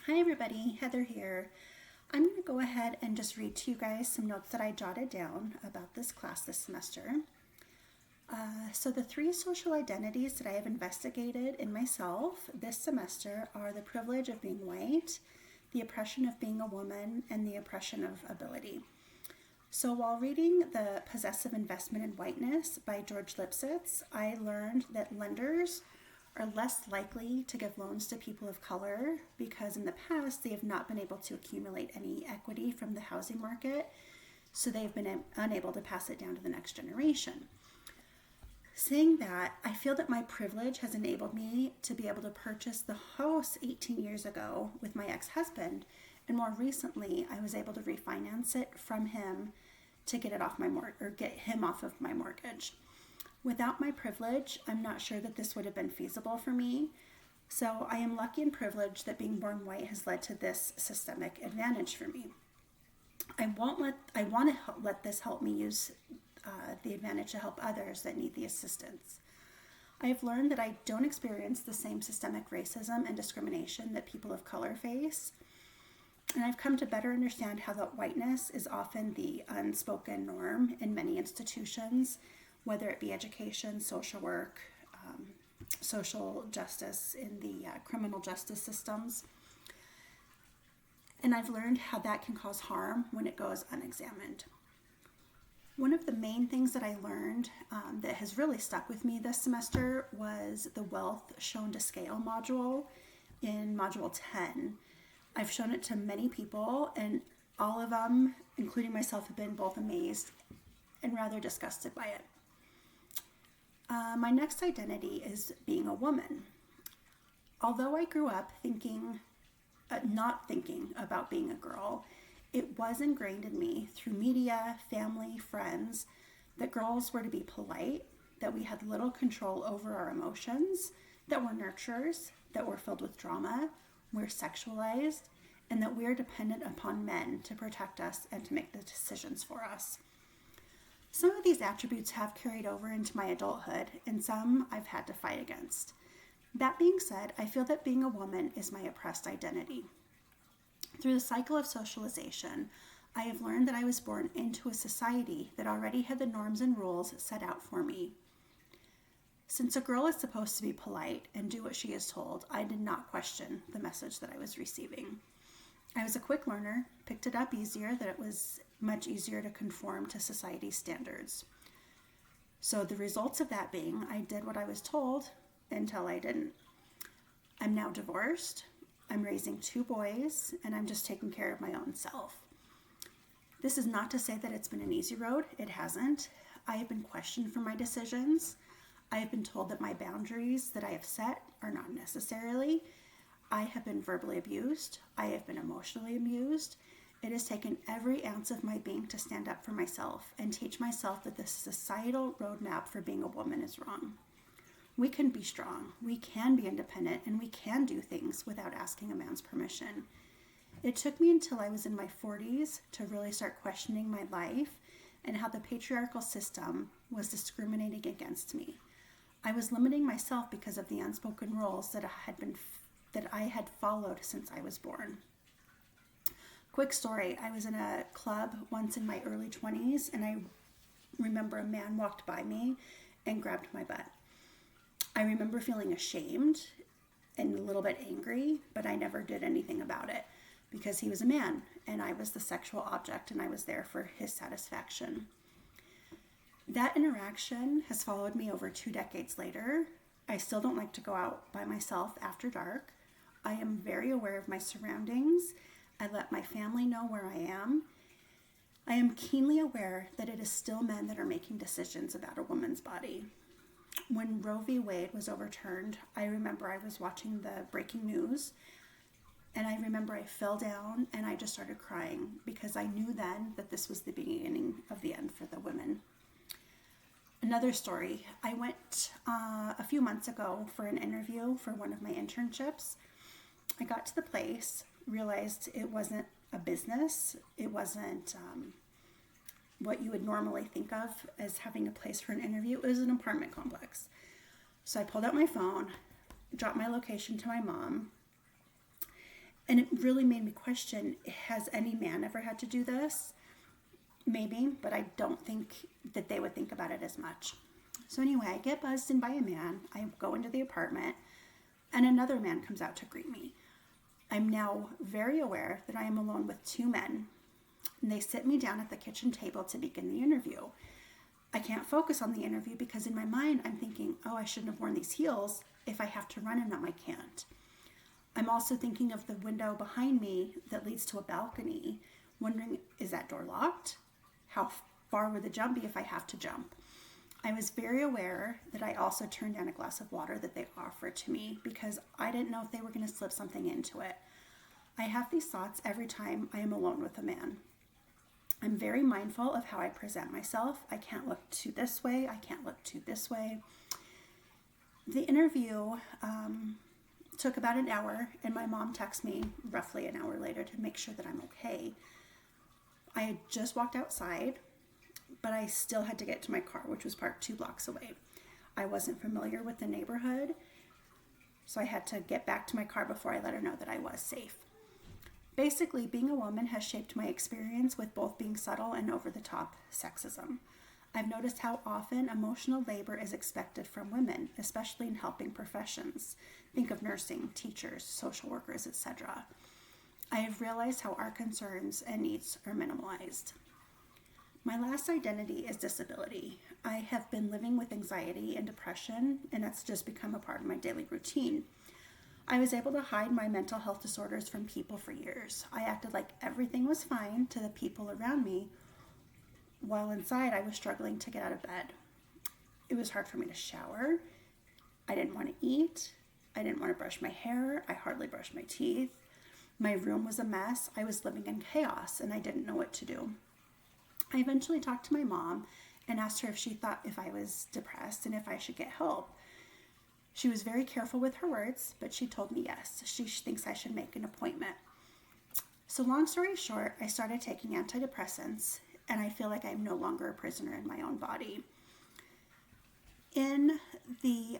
Hi everybody, Heather here. I'm going to go ahead and just read to you guys some notes that I jotted down about this class this semester. So the three social identities that I have investigated in myself this semester are the privilege of being white, the oppression of being a woman, and the oppression of ability. So while reading The Possessive Investment in Whiteness by George Lipsitz, I learned that lenders are less likely to give loans to people of color because in the past they have not been able to accumulate any equity from the housing market, so they've been unable to pass it down to the next generation. Saying that, I feel that my privilege has enabled me to be able to purchase the house 18 years ago with my ex-husband, and more recently I was able to refinance it from him to get it off my get him off of my mortgage. Without my privilege, I'm not sure that this would have been feasible for me. So I am lucky and privileged that being born white has led to this systemic advantage for me. I want to let this help me use the advantage to help others that need the assistance. I have learned that I don't experience the same systemic racism and discrimination that people of color face. And I've come to better understand how that whiteness is often the unspoken norm in many institutions, whether it be education, social work, social justice in the criminal justice systems. And I've learned how that can cause harm when it goes unexamined. One of the main things that I learned that has really stuck with me this semester was the wealth shown to scale module in module 10. I've shown it to many people, and all of them, including myself, have been both amazed and rather disgusted by it. My next identity is being a woman. Although I grew up not thinking about being a girl, it was ingrained in me through media, family, friends, that girls were to be polite, that we had little control over our emotions, that we're nurturers, that we're filled with drama, we're sexualized, and that we're dependent upon men to protect us and to make the decisions for us. Some of these attributes have carried over into my adulthood, and some I've had to fight against. That being said, I feel that being a woman is my oppressed identity. Through the cycle of socialization, I have learned that I was born into a society that already had the norms and rules set out for me. Since a girl is supposed to be polite and do what she is told, I did not question the message that I was receiving. I was a quick learner, picked it up easier, that it was much easier to conform to society's standards. So the results of that being, I did what I was told until I didn't. I'm now divorced, I'm raising 2 boys, and I'm just taking care of my own self. This is not to say that it's been an easy road. It hasn't. I have been questioned for my decisions. I have been told that my boundaries that I have set are not necessarily. I have been verbally abused. I have been emotionally abused. It has taken every ounce of my being to stand up for myself and teach myself that the societal roadmap for being a woman is wrong. We can be strong, we can be independent, and we can do things without asking a man's permission. It took me until I was in my 40s to really start questioning my life and how the patriarchal system was discriminating against me. I was limiting myself because of the unspoken rules that I had followed since I was born. Quick story, I was in a club once in my early 20s, and I remember a man walked by me and grabbed my butt. I remember feeling ashamed and a little bit angry, but I never did anything about it because he was a man and I was the sexual object and I was there for his satisfaction. That interaction has followed me over 2 decades later. I still don't like to go out by myself after dark. I am very aware of my surroundings. I let my family know where I am. I am keenly aware that it is still men that are making decisions about a woman's body. When Roe v. Wade was overturned, I remember I was watching the breaking news, and I remember I fell down and I just started crying because I knew then that this was the beginning of the end for the women. Another story, I went a few months ago for an interview for one of my internships. I got to the place, realized it wasn't a business, it wasn't what you would normally think of as having a place for an interview. It was an apartment complex. So I pulled out my phone, dropped my location to my mom, And it really made me question, has any man ever had to do this? Maybe, but I don't think that they would think about it as much. So anyway, I get buzzed in by a man. I go into the apartment, and another man comes out to greet me. I'm now very aware that I am alone with two men, and they sit me down at the kitchen table to begin the interview. I can't focus on the interview because in my mind I'm thinking, oh, I shouldn't have worn these heels. If I have to run in them, I can't. I'm also thinking of the window behind me that leads to a balcony, wondering, is that door locked? How far would the jump be if I have to jump? I was very aware that I also turned down a glass of water that they offered to me because I didn't know if they were going to slip something into it. I have these thoughts every time I am alone with a man. I'm very mindful of how I present myself. I can't look too this way. I can't look too this way. The interview took about an hour, and my mom texted me roughly an hour later to make sure that I'm okay. I had just walked outside, but I still had to get to my car, which was parked 2 blocks away. I wasn't familiar with the neighborhood, so I had to get back to my car before I let her know that I was safe. Basically, being a woman has shaped my experience with both being subtle and over-the-top sexism. I've noticed how often emotional labor is expected from women, especially in helping professions. Think of nursing, teachers, social workers, etc. I have realized how our concerns and needs are minimalized. My last identity is disability. I have been living with anxiety and depression, and that's just become a part of my daily routine. I was able to hide my mental health disorders from people for years. I acted like everything was fine to the people around me, while inside I was struggling to get out of bed. It was hard for me to shower. I didn't want to eat. I didn't want to brush my hair. I hardly brushed my teeth. My room was a mess. I was living in chaos, and I didn't know what to do. I eventually talked to my mom and asked her if she thought if I was depressed and if I should get help. She was very careful with her words, but she told me yes. She thinks I should make an appointment. So long story short, I started taking antidepressants, and I feel like I'm no longer a prisoner in my own body. In the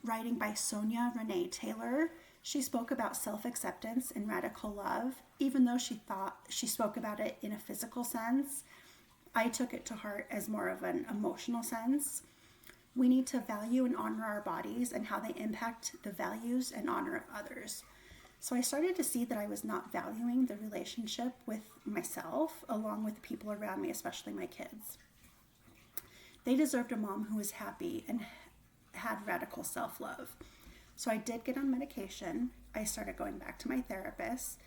writing by Sonia Renee Taylor, she spoke about self-acceptance and radical love. Even though she thought she spoke about it in a physical sense, I took it to heart as more of an emotional sense. We need to value and honor our bodies and how they impact the values and honor of others. So I started to see that I was not valuing the relationship with myself along with the people around me, especially my kids. They deserved a mom who was happy and had radical self-love. So I did get on medication. I started going back to my therapist,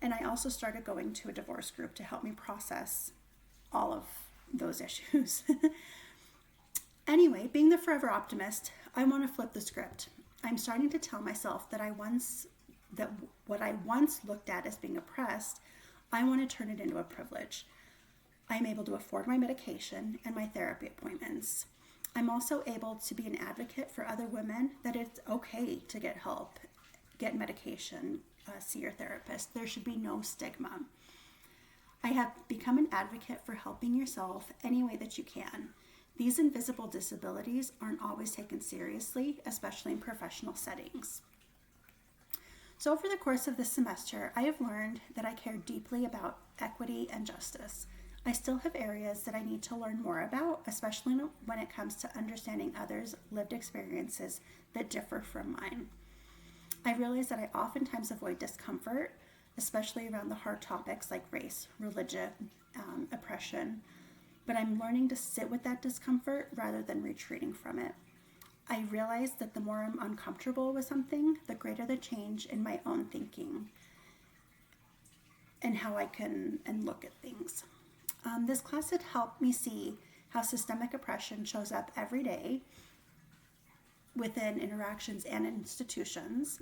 and I also started going to a divorce group to help me process all of those issues. Anyway, being the forever optimist, I want to flip the script. I'm starting to tell myself that what I once looked at as being oppressed, I want to turn it into a privilege. I'm able to afford my medication and my therapy appointments. I'm also able to be an advocate for other women that it's okay to get help, get medication, see your therapist. There should be no stigma. I have become an advocate for helping yourself any way that you can. These invisible disabilities aren't always taken seriously, especially in professional settings. So over the course of this semester, I have learned that I care deeply about equity and justice. I still have areas that I need to learn more about, especially when it comes to understanding others' lived experiences that differ from mine. I realize that I oftentimes avoid discomfort, especially around the hard topics like race, religion, oppression, but I'm learning to sit with that discomfort rather than retreating from it. I realize that the more I'm uncomfortable with something, the greater the change in my own thinking and how I can look at things. This class had helped me see how systemic oppression shows up every day within interactions and institutions,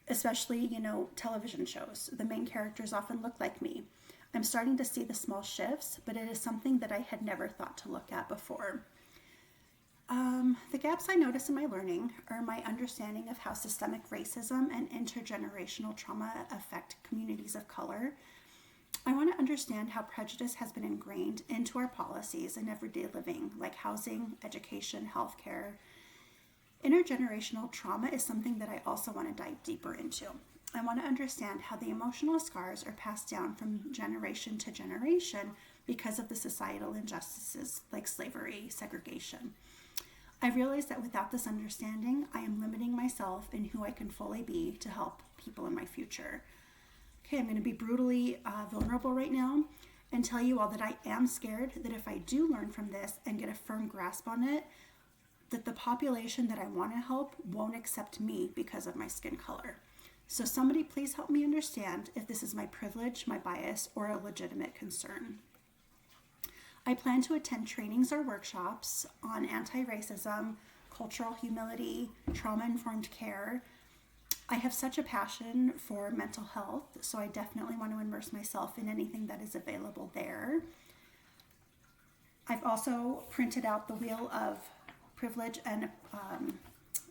especially, television shows. The main characters often look like me. I'm starting to see the small shifts, but it is something that I had never thought to look at before. The gaps I notice in my learning are my understanding of how systemic racism and intergenerational trauma affect communities of color. I want to understand how prejudice has been ingrained into our policies and everyday living, like housing, education, healthcare. Intergenerational trauma is something that I also want to dive deeper into. I want to understand how the emotional scars are passed down from generation to generation because of the societal injustices like slavery, segregation. I realize that without this understanding, I am limiting myself in who I can fully be to help people in my future. Okay, I'm going to be brutally vulnerable right now and tell you all that I am scared that if I do learn from this and get a firm grasp on it, that the population that I want to help won't accept me because of my skin color. So somebody please help me understand if this is my privilege, my bias, or a legitimate concern. I plan to attend trainings or workshops on anti-racism, cultural humility, trauma-informed care. I have such a passion for mental health, so I definitely want to immerse myself in anything that is available there. I've also printed out the Wheel of Privilege and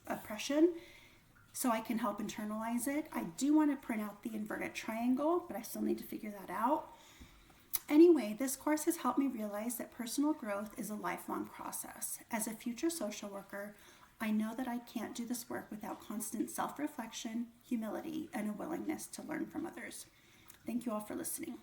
Oppression so I can help internalize it. I do want to print out the inverted triangle, but I still need to figure that out. Anyway, this course has helped me realize that personal growth is a lifelong process. As a future social worker, I know that I can't do this work without constant self-reflection, humility, and a willingness to learn from others. Thank you all for listening.